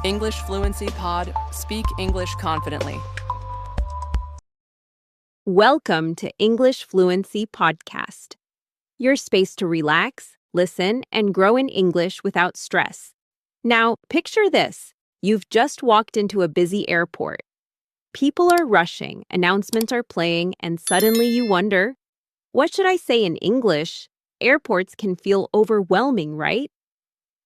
English Fluency Pod. Speak English confidently. Welcome to English Fluency Podcast, your space to relax, listen, and grow in English without stress. Now, picture this. You've just walked into a busy airport. People are rushing, announcements are playing, and suddenly you wonder, what should I say in English? Airports can feel overwhelming, right?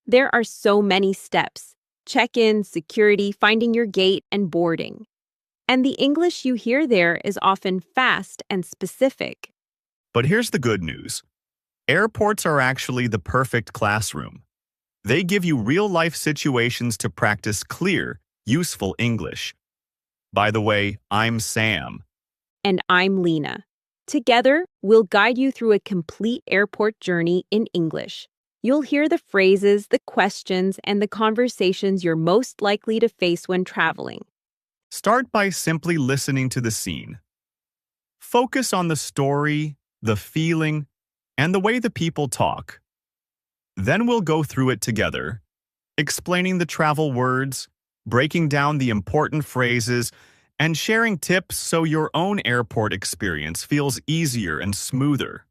There are so many steps: check-in, security, finding your gate, and boarding. And the English you hear there is often fast and specific. But here's the good news. Airports are actually the perfect classroom. They give you real-life situations to practice clear, useful English. By the way, I'm Sam. And I'm Lena. Together, we'll guide you through a complete airport journey in English. You'll hear the phrases, the questions, and the conversations you're most likely to face when traveling. Start by simply listening to the scene. Focus on the story, the feeling, and the way the people talk. Then we'll go through it together, explaining the travel words, breaking down the important phrases, and sharing tips so your own airport experience feels easier and smoother.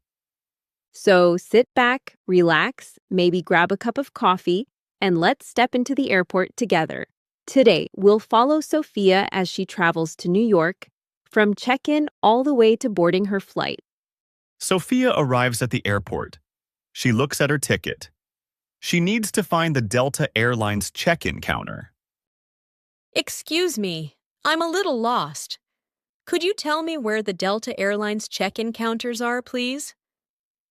So sit back, relax, maybe grab a cup of coffee, and let's step into the airport together. Today, we'll follow Sophia as she travels to New York, from check-in all the way to boarding her flight. Sophia arrives at the airport. She looks at her ticket. She needs to find the Delta Airlines check-in counter. Excuse me, I'm a little lost. Could you tell me where the Delta Airlines check-in counters are, please?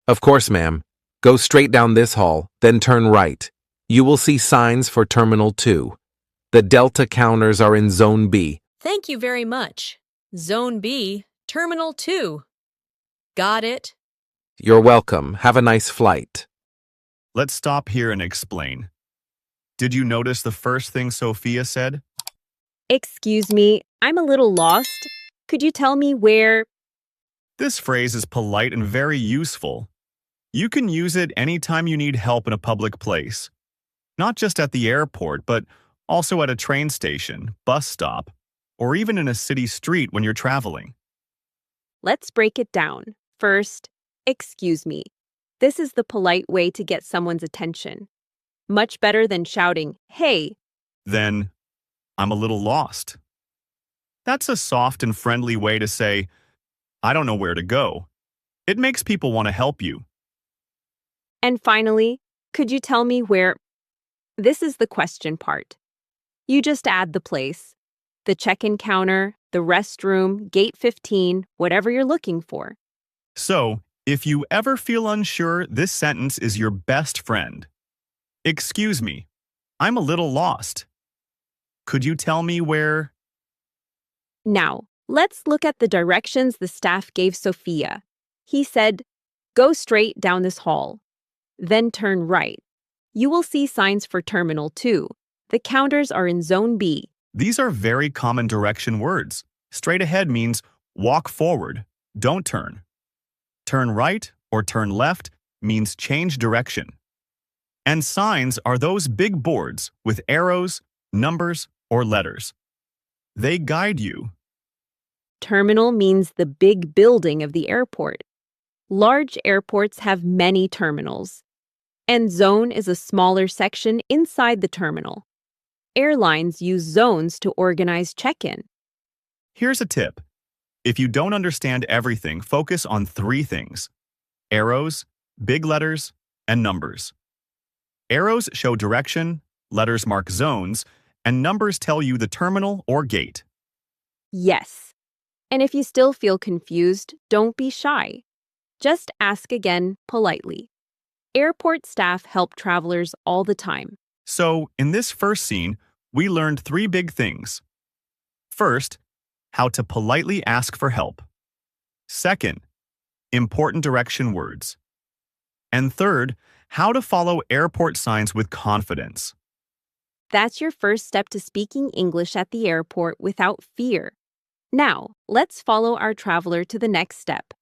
Of course, ma'am. Go straight down this hall, then turn right. You will see signs for Terminal 2. The Delta counters are in Zone B. Thank you very much. Zone B, Terminal 2. Got it. You're welcome. Have a nice flight. Let's stop here and explain. Did you notice the first thing Sophia said? Excuse me, I'm a little lost. Could you tell me where? This phrase is polite and very useful. You can use it anytime you need help in a public place. Not just at the airport, but also at a train station, bus stop, or even in a city street when you're traveling. Let's break it down. First, excuse me. This is the polite way to get someone's attention. Much better than shouting, hey. Then, I'm a little lost. That's a soft and friendly way to say, I don't know where to go. It makes people want to help you. And finally, could you tell me where? This is the question part. You just add the place, the check-in counter, the restroom, gate 15, whatever you're looking for. So, if you ever feel unsure, this sentence is your best friend. Excuse me, I'm a little lost. Could you tell me where? Now, let's look at the directions the staff gave Sophia. He said, go straight down this hall. Then turn right. You will see signs for Terminal 2. The counters are in Zone B. These are very common direction words. Straight ahead means walk forward, don't turn. Turn right or turn left means change direction. And signs are those big boards with arrows, numbers, or letters. They guide you. Terminal means the big building of the airport. Large airports have many terminals. And zone is a smaller section inside the terminal. Airlines use zones to organize check-in. Here's a tip. If you don't understand everything, focus on 3 things: arrows, big letters, and numbers. Arrows show direction, letters mark zones, and numbers tell you the terminal or gate. Yes. And if you still feel confused, don't be shy. Just ask again politely. Airport staff help travelers all the time. So, in this first scene, we learned 3 big things. First, how to politely ask for help. Second, important direction words. And third, how to follow airport signs with confidence. That's your first step to speaking English at the airport without fear. Now, let's follow our traveler to the next step.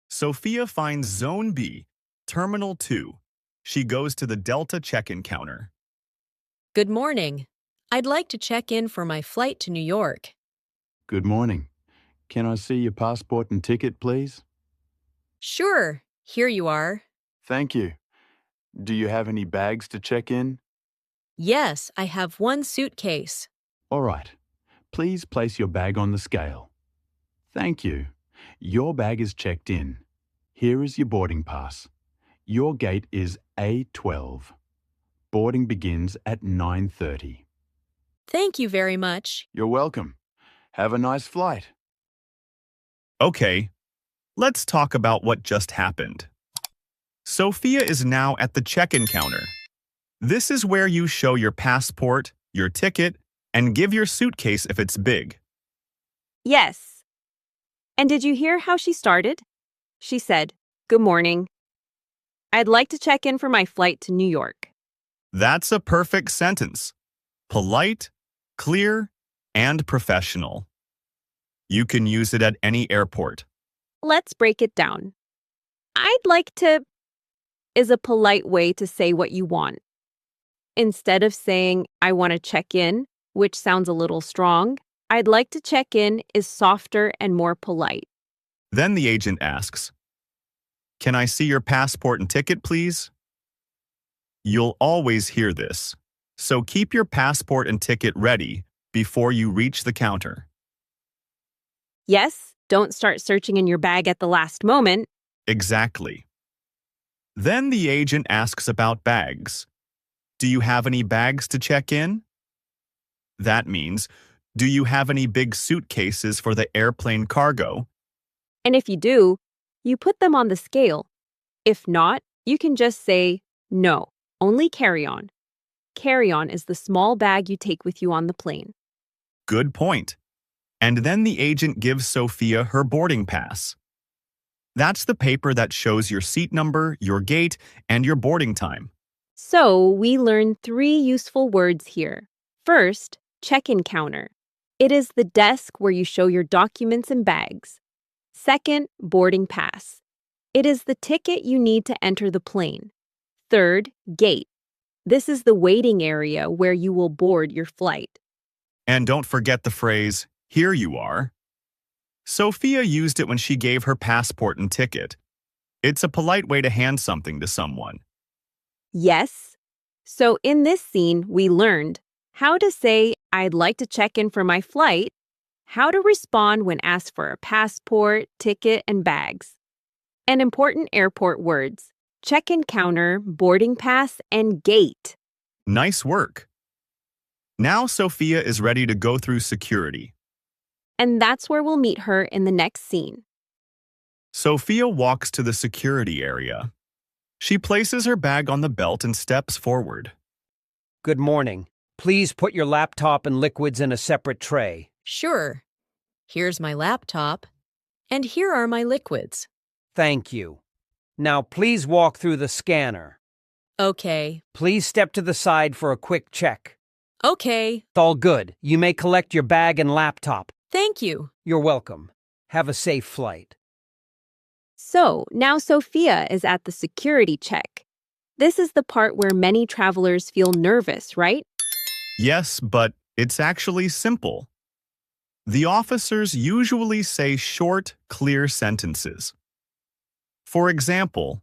Sophia finds Zone B, Terminal 2. She goes to the Delta check-in counter. Good morning. I'd like to check in for my flight to New York. Good morning. Can I see your passport and ticket, please? Sure, here you are. Thank you. Do you have any bags to check in? Yes, I have one suitcase. All right. Please place your bag on the scale. Thank you. Your bag is checked in. Here is your boarding pass. Your gate is A12. Boarding begins at 9:30. Thank you very much. You're welcome. Have a nice flight. Okay, let's talk about what just happened. Sophia is now at the check-in counter. This is where you show your passport, your ticket, and give your suitcase if it's big. Yes. And did you hear how she started? She said, "Good morning. I'd like to check in for my flight to New York." That's a perfect sentence. Polite, clear, and professional. You can use it at any airport. Let's break it down. "I'd like to" is a polite way to say what you want. Instead of saying, "I want to check in," which sounds a little strong, "I'd like to check in" is softer and more polite. Then the agent asks, "Can I see your passport and ticket, please?" You'll always hear this, so keep your passport and ticket ready before you reach the counter. Yes, don't start searching in your bag at the last moment. Exactly. Then the agent asks about bags. Do you have any bags to check in? That means, do you have any big suitcases for the airplane cargo? And if you do, you put them on the scale. If not, you can just say, "No, only carry-on." Carry-on is the small bag you take with you on the plane. Good point. And then the agent gives Sophia her boarding pass. That's the paper that shows your seat number, your gate, and your boarding time. So we learn 3 useful words here. First, check-in counter. It is the desk where you show your documents and bags. Second, boarding pass. It is the ticket you need to enter the plane. Third, gate. This is the waiting area where you will board your flight. And don't forget the phrase, "Here you are." Sophia used it when she gave her passport and ticket. It's a polite way to hand something to someone. Yes. So in this scene, we learned how to say, "I'd like to check in for my flight," how to respond when asked for a passport, ticket, and bags, and important airport words, check-in counter, boarding pass, and gate. Nice work. Now Sophia is ready to go through security. And that's where we'll meet her in the next scene. Sophia walks to the security area. She places her bag on the belt and steps forward. Good morning. Please put your laptop and liquids in a separate tray. Sure. Here's my laptop, and here are my liquids. Thank you. Now please walk through the scanner. Okay. Please step to the side for a quick check. Okay. All good. You may collect your bag and laptop. Thank you. You're welcome. Have a safe flight. So now Sophia is at the security check. This is the part where many travelers feel nervous, right? Yes, but it's actually simple. The officers usually say short, clear sentences. For example,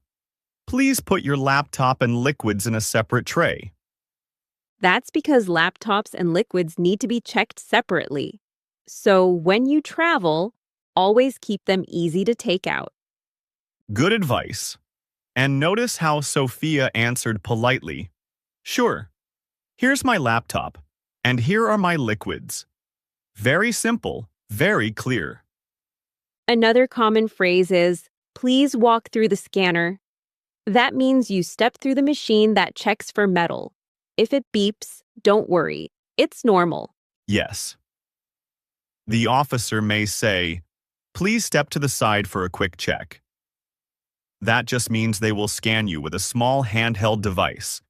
"Please put your laptop and liquids in a separate tray." That's because laptops and liquids need to be checked separately. So when you travel, always keep them easy to take out. Good advice. And notice how Sophia answered politely, "Sure. Here's my laptop, and here are my liquids." Very simple, very clear. Another common phrase is, "Please walk through the scanner." That means you step through the machine that checks for metal. If it beeps, don't worry. It's normal. Yes. The officer may say, "Please step to the side for a quick check." That just means they will scan you with a small handheld device.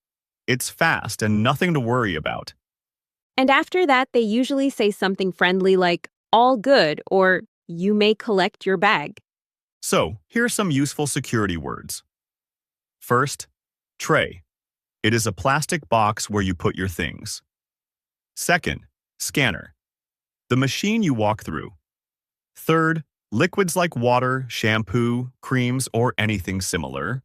It's fast and nothing to worry about. And after that, they usually say something friendly like, "All good," or "You may collect your bag." So, here are some useful security words. First, tray. It is a plastic box where you put your things. Second, scanner, the machine you walk through. Third, liquids like water, shampoo, creams, or anything similar.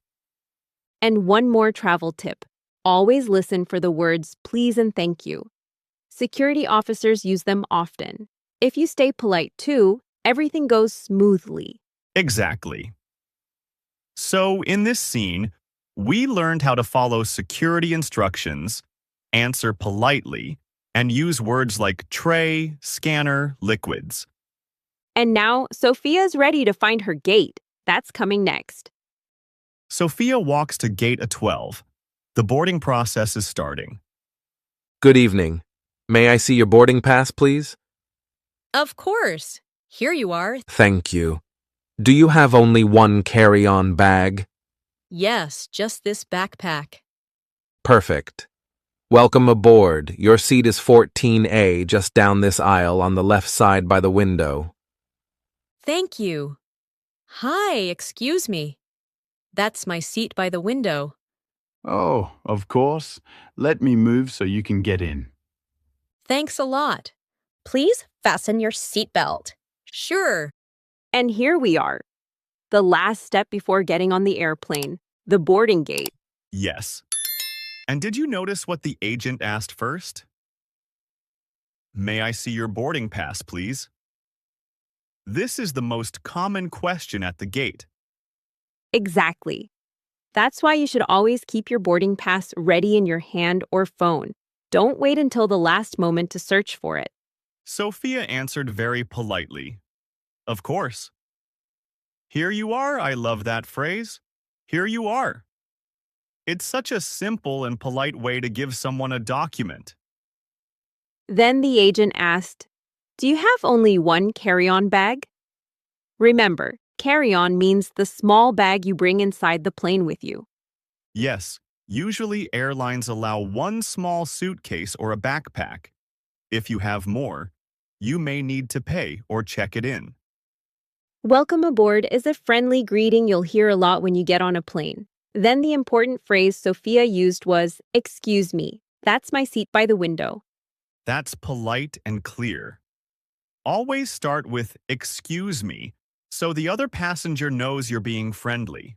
And one more travel tip. Always listen for the words please and thank you. Security officers use them often. If you stay polite too, everything goes smoothly. Exactly. So, in this scene, we learned how to follow security instructions, answer politely, and use words like tray, scanner, liquids. And now, Sophia's ready to find her gate. That's coming next. Sophia walks to gate A12. The boarding process is starting. Good evening. May I see your boarding pass, please? Of course. Here you are. Thank you. Do you have only one carry-on bag? Yes, just this backpack. Perfect. Welcome aboard. Your seat is 14A, just down this aisle on the left side by the window. Thank you. Hi, excuse me. That's my seat by the window. Oh, of course. Let me move so you can get in. Thanks a lot. Please fasten your seatbelt. Sure. And here we are. The last step before getting on the airplane, the boarding gate. Yes. And did you notice what the agent asked first? May I see your boarding pass, please? This is the most common question at the gate. Exactly. That's why you should always keep your boarding pass ready in your hand or phone. Don't wait until the last moment to search for it. Sophia answered very politely. Of course. Here you are, I love that phrase. Here you are. It's such a simple and polite way to give someone a document. Then the agent asked, "Do you have only one carry-on bag?" Remember, carry-on means the small bag you bring inside the plane with you. Yes, usually airlines allow one small suitcase or a backpack. If you have more, you may need to pay or check it in. Welcome aboard is a friendly greeting you'll hear a lot when you get on a plane. Then the important phrase Sophia used was, "Excuse me, that's my seat by the window." That's polite and clear. Always start with "excuse me" so the other passenger knows you're being friendly.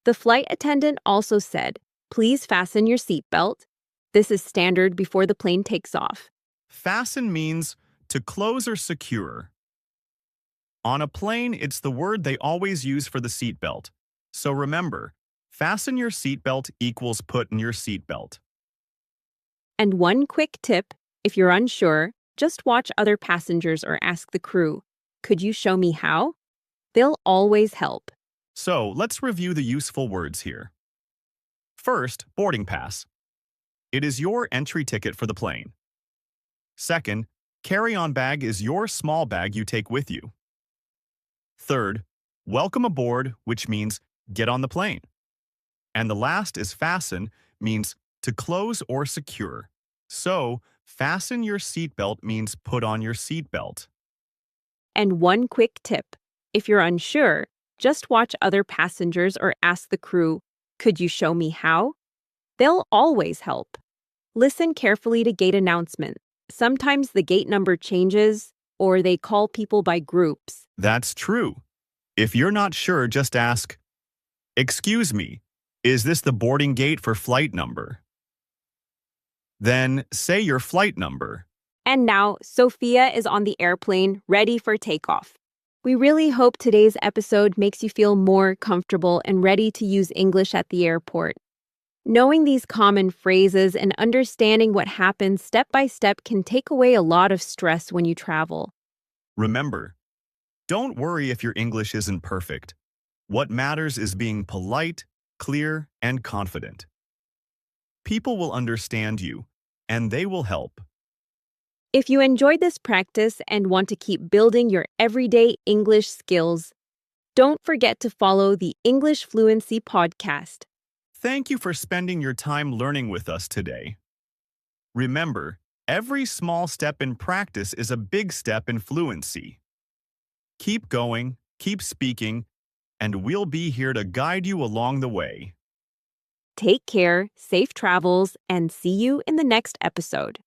The flight attendant also said, "Please fasten your seatbelt." This is standard before the plane takes off. Fasten means to close or secure. On a plane, it's the word they always use for the seatbelt. So remember, fasten your seatbelt equals put in your seatbelt. And one quick tip, if you're unsure, just watch other passengers or ask the crew, "Could you show me how?" They'll always help. So let's review the useful words here. First, boarding pass. It is your entry ticket for the plane. Second, carry-on bag is your small bag you take with you. Third, welcome aboard, which means get on the plane. And the last is fasten, means to close or secure. So, fasten your seatbelt means put on your seatbelt. And one quick tip, if you're unsure, just watch other passengers or ask the crew, "Could you show me how?" They'll always help. Listen carefully to gate announcements. Sometimes the gate number changes, or they call people by groups. That's true. If you're not sure, just ask, "Excuse me, is this the boarding gate for flight number?" Then say your flight number. And now, Sophia is on the airplane, ready for takeoff. We really hope today's episode makes you feel more comfortable and ready to use English at the airport. Knowing these common phrases and understanding what happens step by step can take away a lot of stress when you travel. Remember, don't worry if your English isn't perfect. What matters is being polite, clear, and confident. People will understand you, and they will help. If you enjoyed this practice and want to keep building your everyday English skills, don't forget to follow the English Fluency Podcast. Thank you for spending your time learning with us today. Remember, every small step in practice is a big step in fluency. Keep going, keep speaking, and we'll be here to guide you along the way. Take care, safe travels, and see you in the next episode.